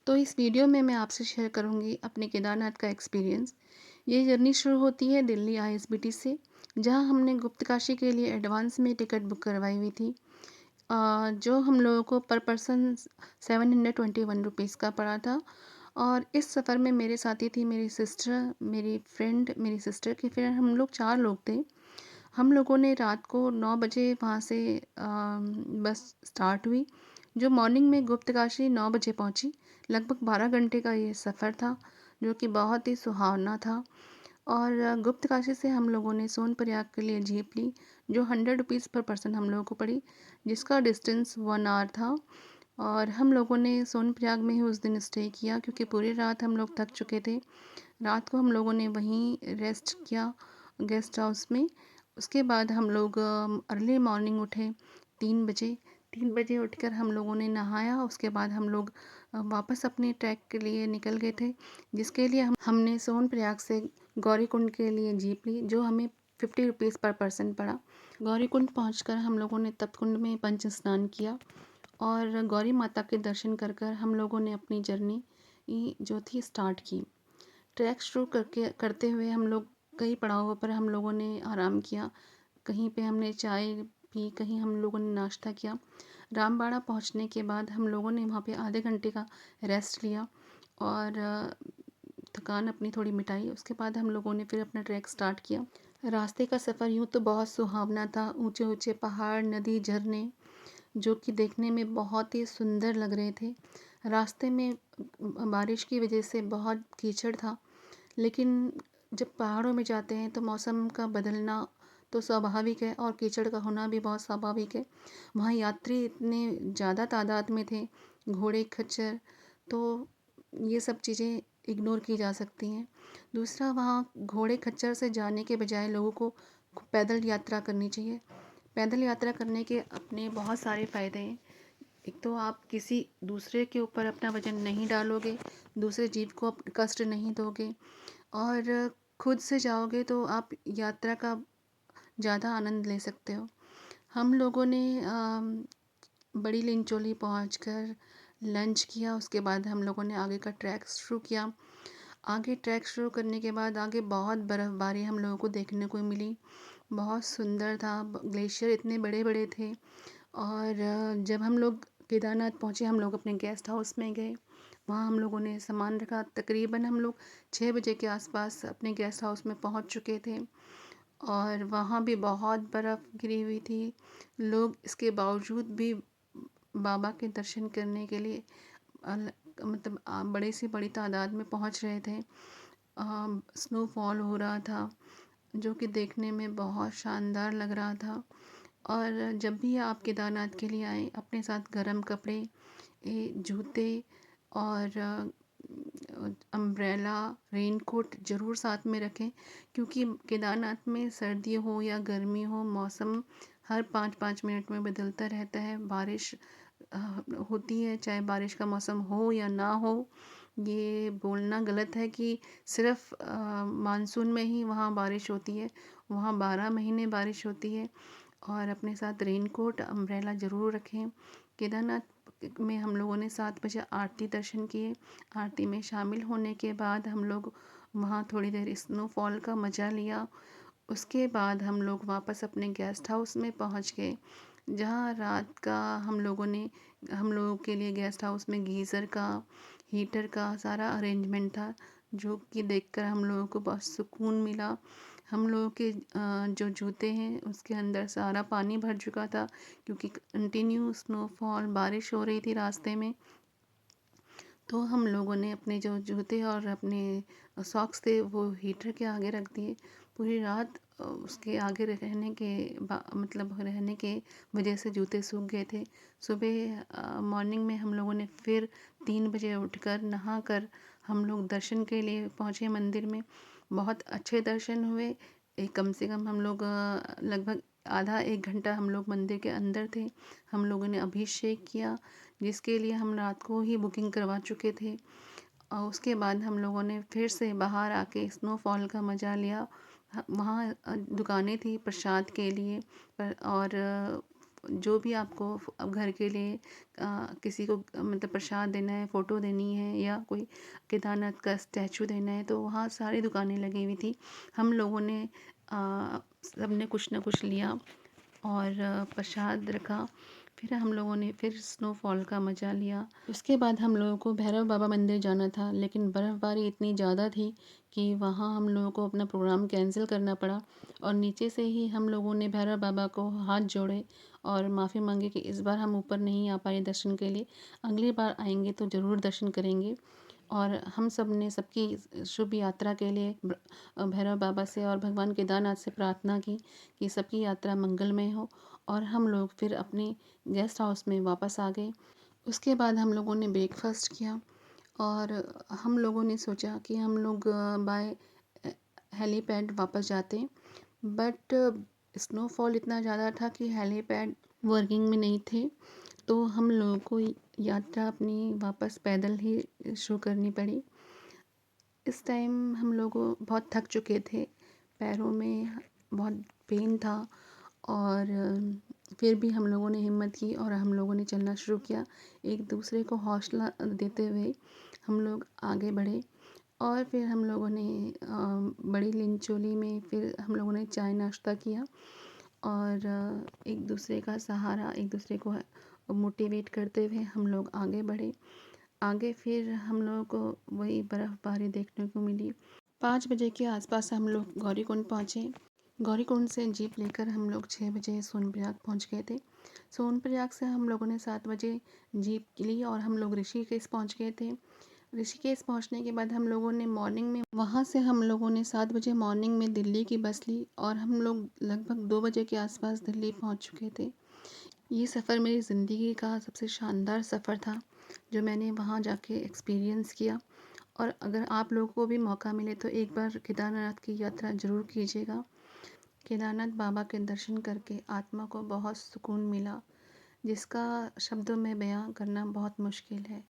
तो इस वीडियो में मैं आपसे शेयर करूंगी अपने केदारनाथ का एक्सपीरियंस। ये जर्नी शुरू होती है दिल्ली आईएसबीटी से, जहां हमने गुप्तकाशी के लिए एडवांस में टिकट बुक करवाई हुई थी। जो हम लोगों को पर पर्सन 721 रुपीज़ का पड़ा था। और इस सफ़र में मेरे साथी थी मेरी सिस्टर, मेरी फ्रेंड, मेरी सिस्टर की फ्रेंड, हम लोग 4 लोग थे। हम लोगों ने रात को 9 बजे वहाँ से बस स्टार्ट हुई, जो मॉर्निंग में गुप्तकाशी 9 बजे पहुँची। लगभग 12 घंटे का ये सफ़र था, जो कि बहुत ही सुहावना था। और गुप्तकाशी से हम लोगों ने सोनप्रयाग के लिए जीप ली, जो 100 रुपीज़ पर पर्सन हम लोगों को पड़ी, जिसका डिस्टेंस 1 आवर था। और हम लोगों ने सोनप्रयाग में ही उस दिन स्टे किया, क्योंकि पूरी रात हम लोग थक चुके थे। रात को हम लोगों ने वहीं रेस्ट किया, गेस्ट हाउस में। उसके बाद हम लोग अर्ली मॉर्निंग उठे 3 बजे। 3 बजे उठकर हम लोगों ने नहाया। उसके बाद हम लोग वापस अपने ट्रैक के लिए निकल गए थे, जिसके लिए हमने सोनप्रयाग से गौरीकुंड के लिए जीप ली, जो हमें 50 रुपीज़ पर पर्सन पड़ा। गौरीकुंड पहुंचकर हम लोगों ने तप्तकुंड में पंच स्नान किया और गौरी माता के दर्शन कर कर हम लोगों ने अपनी जर्नी जो थी स्टार्ट की। ट्रैक शुरू करते हुए हम लोग कई पड़ावों पर हम लोगों ने आराम किया। कहीं पे हमने चाय पी, कहीं हम लोगों ने नाश्ता किया। रामबाड़ा पहुंचने के बाद हम लोगों ने वहाँ पे आधे घंटे का रेस्ट लिया और थकान अपनी थोड़ी मिटाई। उसके बाद हम लोगों ने फिर अपना ट्रैक स्टार्ट किया। रास्ते का सफ़र यूँ तो बहुत सुहावना था। ऊंचे ऊंचे पहाड़, नदी, झरने, जो कि देखने में बहुत ही सुंदर लग रहे थे। रास्ते में बारिश की वजह से बहुत कीचड़ था, लेकिन जब पहाड़ों में जाते हैं तो मौसम का बदलना तो स्वाभाविक है और कीचड़ का होना भी बहुत स्वाभाविक है। वहाँ यात्री इतने ज़्यादा तादाद में थे, घोड़े, खच्चर, तो ये सब चीज़ें इग्नोर की जा सकती हैं। दूसरा, वहाँ घोड़े खच्चर से जाने के बजाय लोगों को पैदल यात्रा करनी चाहिए। पैदल यात्रा करने के अपने बहुत सारे फ़ायदे हैं। एक तो आप किसी दूसरे के ऊपर अपना वज़न नहीं डालोगे, दूसरे जीव को आप कष्ट नहीं दोगे, और खुद से जाओगे तो आप यात्रा का ज़्यादा आनंद ले सकते हो। हम लोगों ने बड़ी लिंचोली पहुंचकर लंच किया। उसके बाद हम लोगों ने आगे का ट्रैक शुरू किया। आगे ट्रैक शुरू करने के बाद आगे बहुत बर्फ़बारी हम लोगों को देखने को मिली। बहुत सुंदर था, ग्लेशियर इतने बड़े बड़े थे। और जब हम लोग केदारनाथ पहुँचे, हम लोग अपने गेस्ट हाउस में गए। वहाँ हम लोगों ने सामान रखा। तकरीबन हम लोग 6 बजे के आसपास अपने गेस्ट हाउस में पहुँच चुके थे और वहाँ भी बहुत बर्फ़ गिरी हुई थी। लोग इसके बावजूद भी बाबा के दर्शन करने के लिए मतलब बड़े से बड़ी तादाद में पहुँच रहे थे। स्नोफॉल हो रहा था, जो कि देखने में बहुत शानदार लग रहा था। और जब भी आप केदारनाथ के लिए आएँ, अपने साथ गर्म कपड़े, जूते और अम्ब्रेला, रेनकोट ज़रूर साथ में रखें, क्योंकि केदारनाथ में सर्दी हो या गर्मी हो, मौसम हर 5-5 मिनट में बदलता रहता है। बारिश होती है, चाहे बारिश का मौसम हो या ना हो। ये बोलना गलत है कि सिर्फ़ मानसून में ही वहाँ बारिश होती है। वहाँ 12 महीने बारिश होती है। और अपने साथ रेनकोट, अम्ब्रेला ज़रूर रखें। केदारनाथ में हम लोगों ने 7 बजे आरती दर्शन किए। आरती में शामिल होने के बाद हम लोग वहाँ थोड़ी देर स्नोफॉल का मज़ा लिया। उसके बाद हम लोग वापस अपने गेस्ट हाउस में पहुँच गए, जहाँ रात का हम लोगों के लिए गेस्ट हाउस में गीज़र का, हीटर का सारा अरेंजमेंट था, जो कि देखकर हम लोगों को बहुत सुकून मिला। हम लोगों के जो जूते हैं उसके अंदर सारा पानी भर चुका था, क्योंकि कंटिन्यू स्नोफॉल, बारिश हो रही थी रास्ते में। तो हम लोगों ने अपने जो जूते और अपने सॉक्स थे वो हीटर के आगे रख दिए। पूरी रात उसके आगे मतलब रहने के वजह से जूते सूख गए थे। सुबह मॉर्निंग में हम लोगों ने फिर 3 बजे उठकर नहाकर हम लोग दर्शन के लिए पहुँचे मंदिर में। बहुत अच्छे दर्शन हुए। कम से कम हम लोग लगभग आधा 1 घंटा हम लोग मंदिर के अंदर थे। हम लोगों ने अभिषेक किया, जिसके लिए हम रात को ही बुकिंग करवा चुके थे। और उसके बाद हम लोगों ने फिर से बाहर आके स्नोफॉल का मज़ा लिया। वहाँ दुकानें थी प्रसाद के लिए, और जो भी आपको अब घर के लिए किसी को मतलब प्रसाद देना है, फ़ोटो देनी है या कोई केदारनाथ का स्टैचू देना है, तो वहाँ सारी दुकानें लगी हुई थी। हम लोगों ने सबने कुछ ना कुछ लिया और प्रसाद रखा। फिर हम लोगों ने फिर स्नोफॉल का मज़ा लिया। उसके बाद हम लोगों को भैरव बाबा मंदिर जाना था, लेकिन बर्फ़बारी इतनी ज़्यादा थी कि वहाँ हम लोगों को अपना प्रोग्राम कैंसिल करना पड़ा और नीचे से ही हम लोगों ने भैरव बाबा को हाथ जोड़े और माफ़ी मांगी कि इस बार हम ऊपर नहीं आ पाए दर्शन के लिए, अगली बार आएंगे तो ज़रूर दर्शन करेंगे। और हम सब ने सबकी शुभ यात्रा के लिए भैरव बाबा से और भगवान केदारनाथ से प्रार्थना की कि सबकी यात्रा मंगलमय हो और हम लोग फिर अपने गेस्ट हाउस में वापस आ गए। उसके बाद हम लोगों ने ब्रेकफास्ट किया और हम लोगों ने सोचा कि हम लोग बाय हेलीपैड वापस जाते, बट स्नोफॉल इतना ज़्यादा था कि हेलीपैड वर्किंग में नहीं थे, तो हम लोगों को यात्रा अपनी वापस पैदल ही शुरू करनी पड़ी। इस टाइम हम लोग बहुत थक चुके थे, पैरों में बहुत पेन था और फिर भी हम लोगों ने हिम्मत की और हम लोगों ने चलना शुरू किया। एक दूसरे को हौसला देते हुए हम लोग आगे बढ़े और फिर हम लोगों ने बड़ी लिंचोली में फिर हम लोगों ने चाय नाश्ता किया और एक दूसरे का सहारा, एक दूसरे को मोटिवेट करते हुए हम लोग आगे बढ़े। आगे फिर हम लोगों को वही बर्फ़बारी देखने को मिली। 5 बजे के आसपास हम लोग गौरीकुंड पहुँचे। गौरीकुंड से जीप लेकर हम लोग 6 बजे सोनप्रयाग पहुँच गए थे। सोनप्रयाग से हम लोगों ने 7 बजे जीप ली और हम लोग ऋषिकेश पहुँच गए थे। ऋषिकेश पहुँचने के बाद हम लोगों ने मॉर्निंग में वहाँ से हम लोगों ने 7 बजे मॉर्निंग में दिल्ली की बस ली और हम लोग लगभग 2 बजे के आसपास दिल्ली पहुँच चुके थे। ये सफ़र मेरी ज़िंदगी का सबसे शानदार सफ़र था, जो मैंने वहाँ जाके एक्सपीरियंस किया। और अगर आप लोगों को भी मौका मिले तो एक बार केदारनाथ की यात्रा ज़रूर कीजिएगा। केदारनाथ बाबा के दर्शन करके आत्मा को बहुत सुकून मिला, जिसका शब्दों में बयां करना बहुत मुश्किल है।